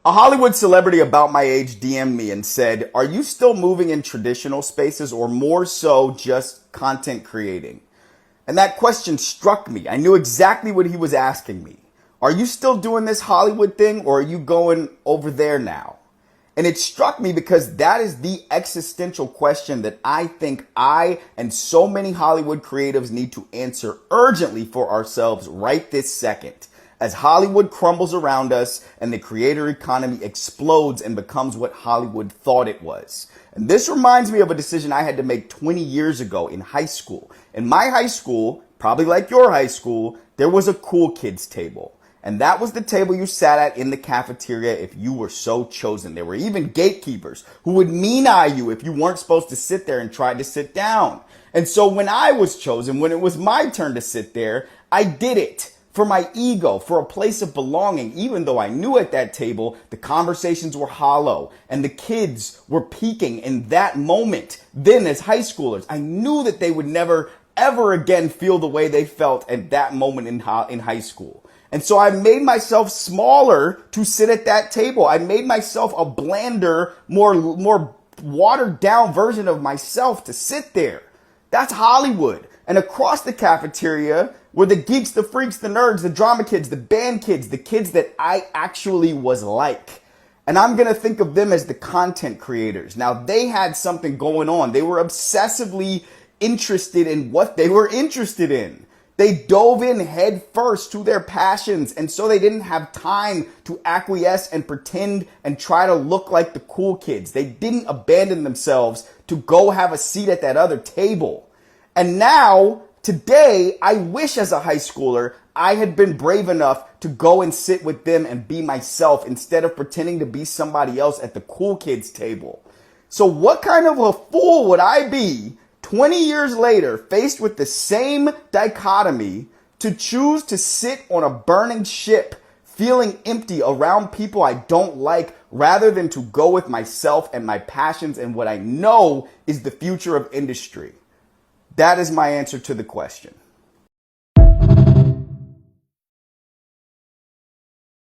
A Hollywood celebrity about my age DM'd me and said, "Are you still moving in traditional spaces or more so just content creating?" And that question struck me. I knew exactly what he was asking me. Are you still doing this Hollywood thing or are you going over there now? And it struck me because that is the existential question that I think I and so many Hollywood creatives need to answer urgently for ourselves right this second. As Hollywood crumbles around us and the creator economy explodes and becomes what Hollywood thought it was. And this reminds me of a decision I had to make 20 years ago in high school. In my high school, probably like your high school, there was a cool kids table. And that was the table you sat at in the cafeteria if you were so chosen. There were even gatekeepers who would mean-eye you if you weren't supposed to sit there and tried to sit down. And so when I was chosen, when it was my turn to sit there, I did it. For my ego, for a place of belonging, even though I knew at that table the conversations were hollow and the kids were peaking in that moment. Then as high schoolers, I knew that they would never ever again feel the way they felt at that moment in high school. And so I made myself smaller to sit at that table. I made myself a blander, more watered down version of myself to sit there. That's Hollywood. And across the cafeteria were the geeks, the freaks, the nerds, the drama kids, the band kids, the kids that I actually was like. And I'm going to think of them as the content creators. Now, they had something going on. They were obsessively interested in what they were interested in. They dove in head first to their passions, and so they didn't have time to acquiesce and pretend and try to look like the cool kids. They didn't abandon themselves to go have a seat at that other table. And now, today, I wish as a high schooler, I had been brave enough to go and sit with them and be myself instead of pretending to be somebody else at the cool kids table. So what kind of a fool would I be 20 years later, faced with the same dichotomy, to choose to sit on a burning ship, feeling empty around people I don't like, rather than to go with myself and my passions and what I know is the future of industry? That is my answer to the question.